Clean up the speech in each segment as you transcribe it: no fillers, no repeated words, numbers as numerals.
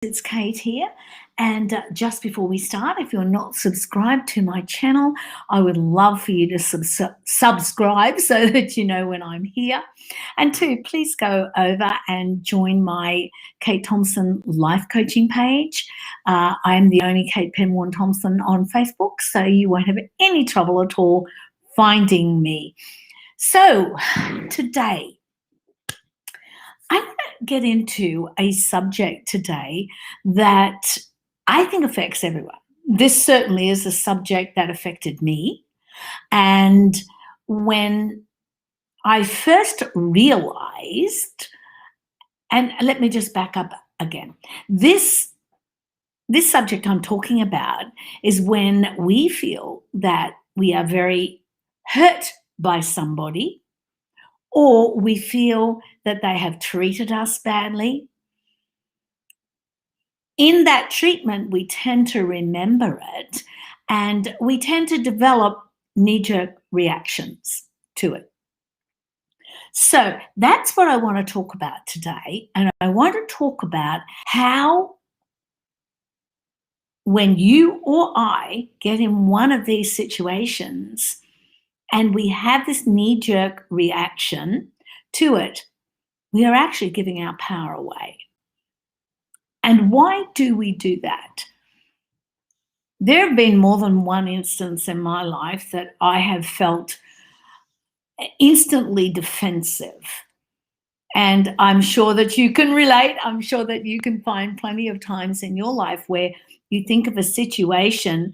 It's Kate here. And just before we start, if you're not subscribed to my channel, I would love for you to subscribe so that you know when I'm here. And two, please go over and join my Kate Thompson life coaching page. I'm the only Kate Penwarn Thompson on Facebook, so you won't have any trouble at all finding me. So today, I want to get into a subject today that I think affects everyone. This certainly is a subject that affected me. And when I first realized, and let me just back up again, this subject I'm talking about is when we feel that we are very hurt by somebody, or we feel that they have treated us badly. In that treatment, we tend to remember it and we tend to develop knee-jerk reactions to it. So that's what I want to talk about today. And I want to talk about how when you or I get in one of these situations and we have this knee-jerk reaction to it, we are actually giving our power away. And why do we do that? There have been more than one instance in my life that I have felt instantly defensive. And I'm sure that you can relate. I'm sure that you can find plenty of times in your life where you think of a situation,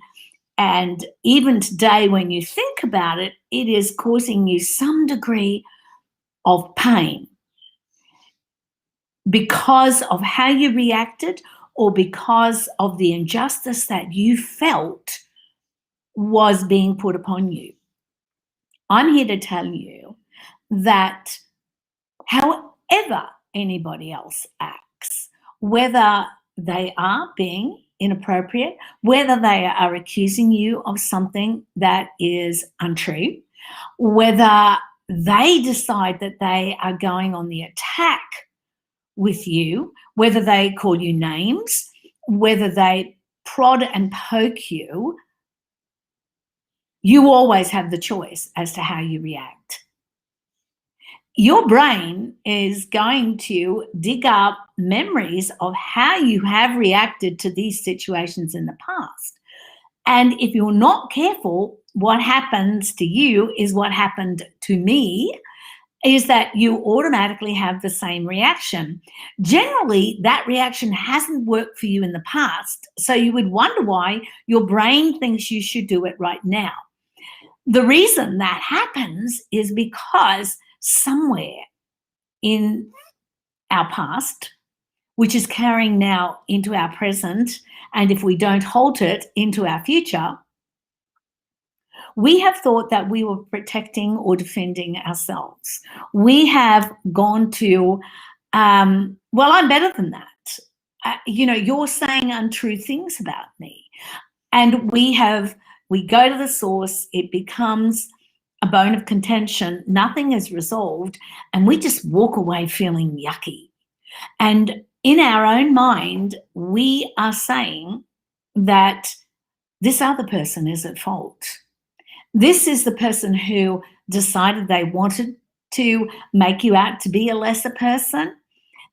and even today when you think about it, it is causing you some degree of pain because of how you reacted or because of the injustice that you felt was being put upon you. I'm here to tell you that however anybody else acts, whether they are being inappropriate, whether they are accusing you of something that is untrue, whether they decide that they are going on the attack with you, whether they call you names, whether they prod and poke you, you always have the choice as to how you react. Your brain is going to dig up memories of how you have reacted to these situations in the past. And if you're not careful, what happens to you is what happened to me, is that you automatically have the same reaction. Generally, that reaction hasn't worked for you in the past, so you would wonder why your brain thinks you should do it right now. The reason that happens is because somewhere in our past, which is carrying now into our present, and if we don't halt it, into our future, we have thought that we were protecting or defending ourselves. We have gone to, well, I'm better than that. You're saying untrue things about me. And we go to the source, it becomes a bone of contention, nothing is resolved, and we just walk away feeling yucky. And in our own mind, we are saying that this other person is at fault. This is the person who decided they wanted to make you out to be a lesser person.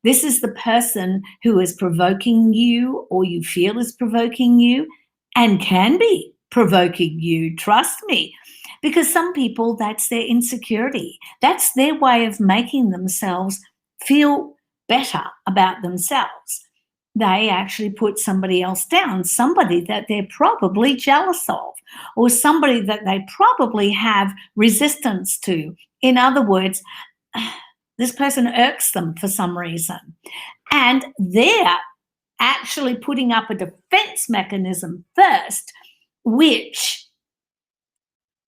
This is the person who is provoking you, or you feel is provoking you, and can be provoking you, trust me. Because some people, that's their insecurity. That's their way of making themselves feel better about themselves. They actually put somebody else down, somebody that they're probably jealous of, or somebody that they probably have resistance to. In other words, this person irks them for some reason. And they're actually putting up a defense mechanism first, which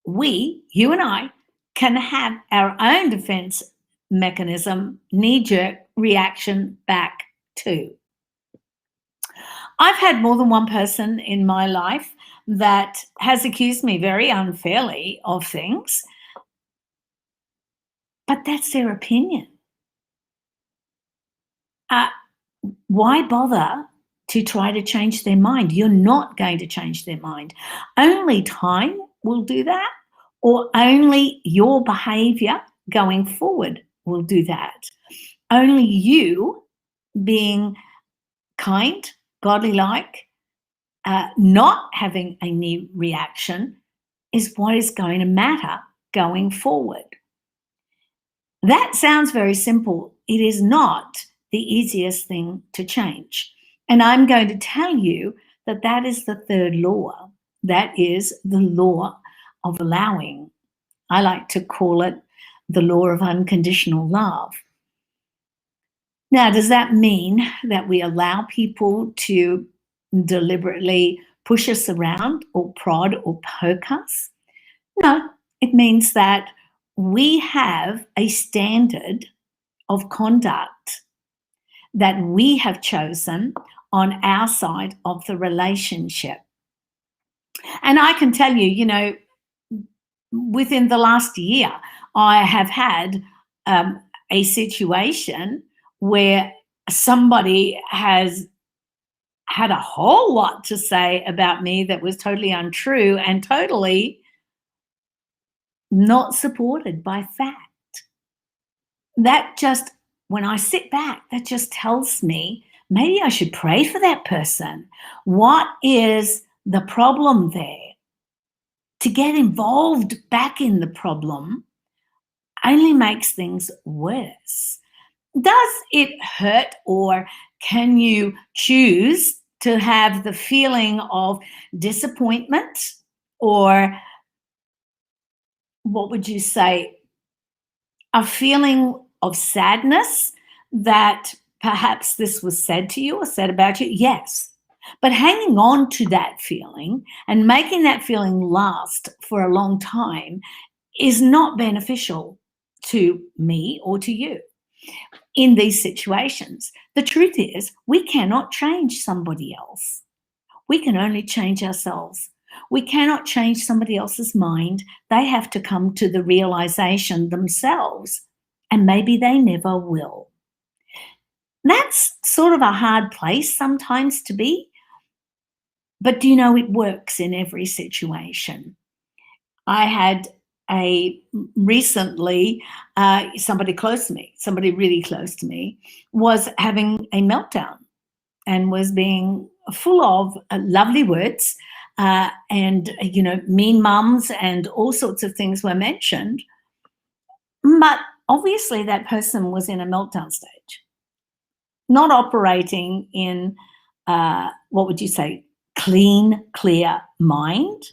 you and I, can have our own defense mechanism, knee-jerk reaction back to. I've had more than one person in my life that has accused me very unfairly of things, but that's their opinion. Why bother to try to change their mind. You're not going to change their mind. Only time will do that, or only your behavior going forward will do that. Only you being kind, godly-like, not having a knee reaction is what is going to matter going forward. That sounds very simple. It is not the easiest thing to change. And I'm going to tell you that that is the third law. That is the law of allowing. I like to call it the law of unconditional love. Now, does that mean that we allow people to deliberately push us around or prod or poke us? No, it means that we have a standard of conduct that we have chosen on our side of the relationship. And I can tell you, you know, within the last year, I have had a situation where somebody has had a whole lot to say about me that was totally untrue and totally not supported by fact. That just, when I sit back, that just tells me maybe I should pray for that person. What is the problem there? To get involved back in the problem only makes things worse. Does it hurt, or can you choose to have the feeling of disappointment, or what would you say, a feeling of sadness that perhaps this was said to you or said about you? Yes. But hanging on to that feeling and making that feeling last for a long time is not beneficial to me or to you in these situations. The truth is, we cannot change somebody else. We can only change ourselves. We cannot change somebody else's mind. They have to come to the realization themselves, and maybe they never will. That's sort of a hard place sometimes to be, but do you know, it works in every situation. I had recently, somebody close to me, somebody really close to me, was having a meltdown and was being full of lovely words, and, you know, mean mums and all sorts of things were mentioned. But obviously that person was in a meltdown stage, not operating in, what would you say, clean, clear mind,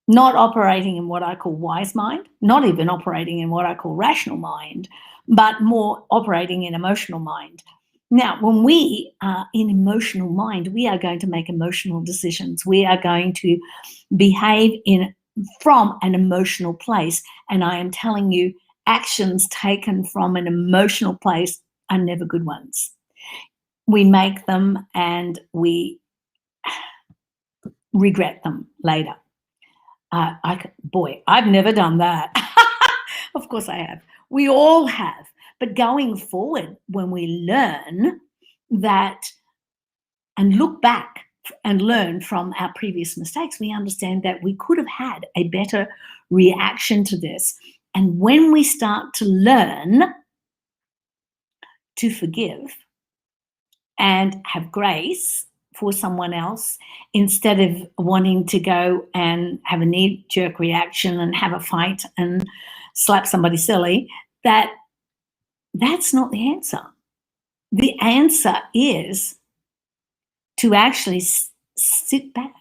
not operating in what I call wise mind, not even operating in what I call rational mind, but more operating in emotional mind. Now, when we are in emotional mind, we are going to make emotional decisions. We are going to behave from an emotional place. And I am telling you, actions taken from an emotional place are never good ones. We make them and we regret them later. I've never done that. Of course I have. We all have. But going forward, when we learn that and look back and learn from our previous mistakes, we understand that we could have had a better reaction to this. And when we start to learn to forgive and have grace for someone else, instead of wanting to go and have a knee-jerk reaction and have a fight and slap somebody silly, that's not the answer. The answer is to actually sit back,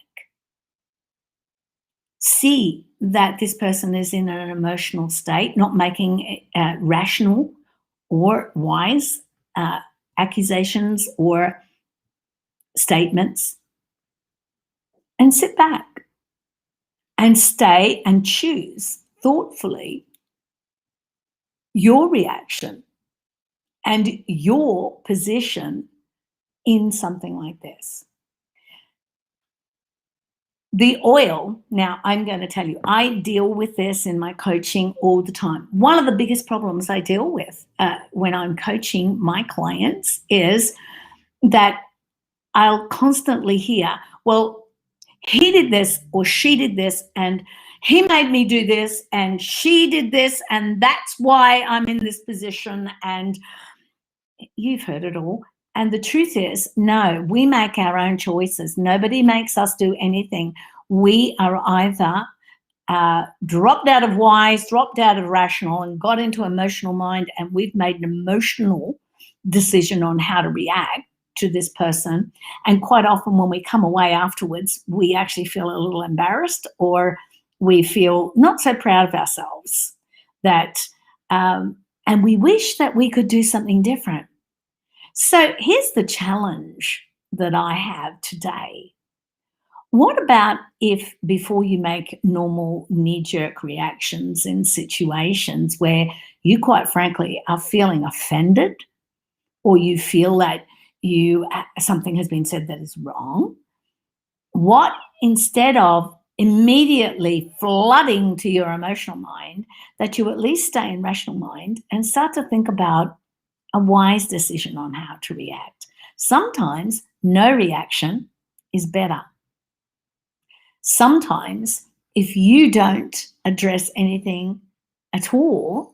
see that this person is in an emotional state, not making rational or wise accusations or statements, and sit back and stay and choose thoughtfully your reaction and your position in something like this. The oil, now I'm going to tell you, I deal with this in my coaching all the time. One of the biggest problems I deal with when I'm coaching my clients is that I'll constantly hear, well, he did this or she did this and he made me do this and she did this and that's why I'm in this position. And you've heard it all. And the truth is, no, we make our own choices. Nobody makes us do anything. We are either dropped out of wise, dropped out of rational, and got into emotional mind, and we've made an emotional decision on how to react to this person. And quite often when we come away afterwards, we actually feel a little embarrassed, or we feel not so proud of ourselves, that and we wish that we could do something different. So here's the challenge that I have today. What about if, before you make normal knee-jerk reactions in situations where you, quite frankly, are feeling offended, or you feel that something has been said that is wrong, what, instead of immediately flooding to your emotional mind, that you at least stay in rational mind and start to think about a wise decision on how to react. Sometimes no reaction is better. Sometimes if you don't address anything at all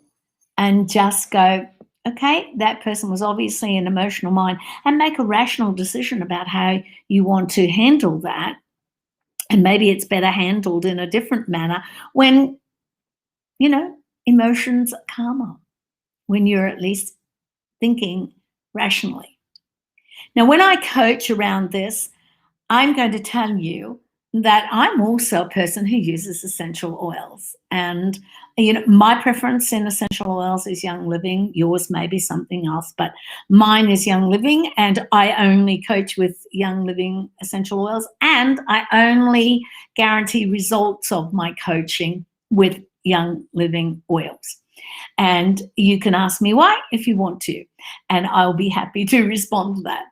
and just go, okay, that person was obviously an emotional mind, and make a rational decision about how you want to handle that. And maybe it's better handled in a different manner when, emotions are calmer, when you're at least thinking rationally. Now, when I coach around this, I'm going to tell you that I'm also a person who uses essential oils. And, my preference in essential oils is Young Living. Yours may be something else, but mine is Young Living. And I only coach with Young Living essential oils. And I only guarantee results of my coaching with Young Living oils. And you can ask me why if you want to, and I'll be happy to respond to that.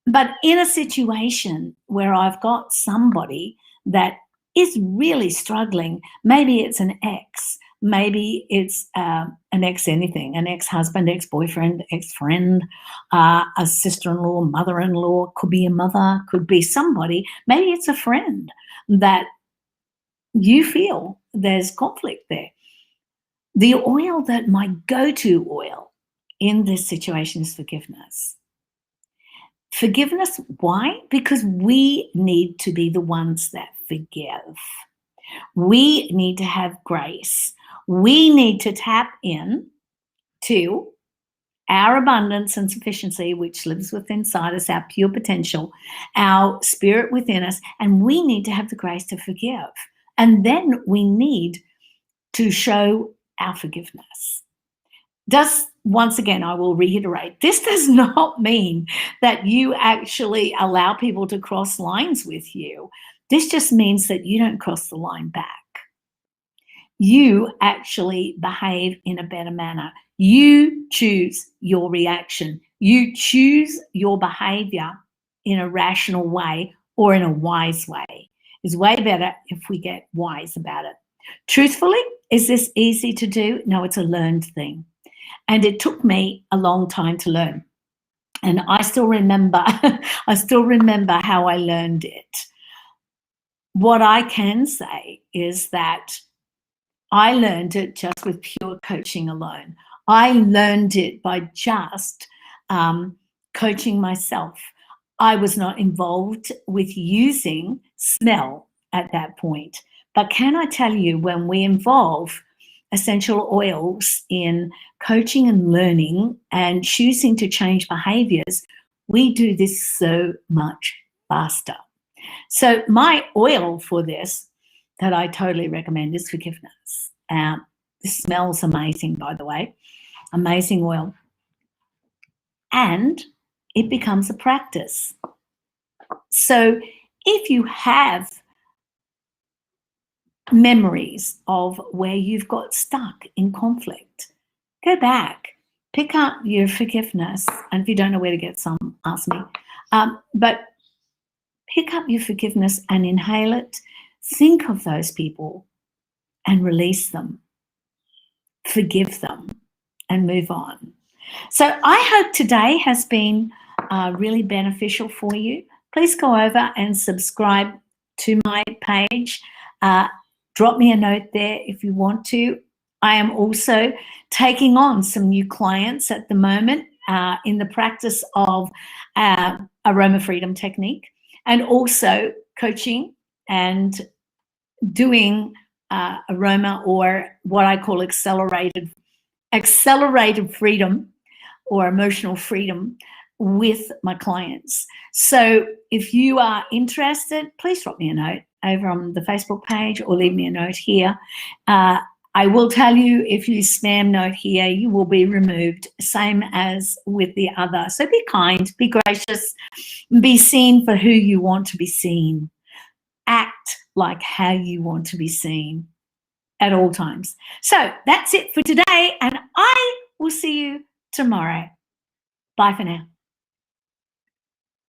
But in a situation where I've got somebody that is really struggling, maybe it's an ex, maybe it's an ex anything, an ex-husband, ex-boyfriend, ex-friend, a sister-in-law, mother-in-law, could be a mother, could be somebody, maybe it's a friend that you feel there's conflict there. The oil that my go-to oil in this situation is forgiveness. Forgiveness, why? Because we need to be the ones that forgive. We need to have grace. We need to tap in to our abundance and sufficiency, which lives within inside us, our pure potential, our spirit within us, and we need to have the grace to forgive. And then we need to show our forgiveness. Once again, I will reiterate, this does not mean that you actually allow people to cross lines with you. This just means that you don't cross the line back. You actually behave in a better manner. You choose your reaction. You choose your behavior in a rational way or in a wise way. It's way better if we get wise about it. Truthfully, is this easy to do? No, it's a learned thing. And it took me a long time to learn. And I still remember how I learned it. What I can say is that I learned it just with pure coaching alone. I learned it by just coaching myself. I was not involved with using smell at that point. But can I tell you, when we involve essential oils in coaching and learning and choosing to change behaviors, we do this so much faster. So my oil for this that I totally recommend is forgiveness. This smells amazing, by the way, amazing oil. And it becomes a practice. So if you have memories of where you've got stuck in conflict, go back, pick up your forgiveness. And if you don't know where to get some, ask me. But pick up your forgiveness and inhale it. Think of those people and release them. Forgive them and move on. So I hope today has been really beneficial for you. please go over and subscribe to my page. Drop me a note there if you want to. I am also taking on some new clients at the moment in the practice of aroma freedom technique, and also coaching and doing aroma, or what I call accelerated freedom or emotional freedom with my clients. So if you are interested, please drop me a note over on the Facebook page or leave me a note here. I will tell you, if you spam note here, you will be removed, same as with the other. So be kind, be gracious, be seen for who you want to be seen. Act like how you want to be seen at all times. So that's it for today, and I will see you tomorrow. Bye for now.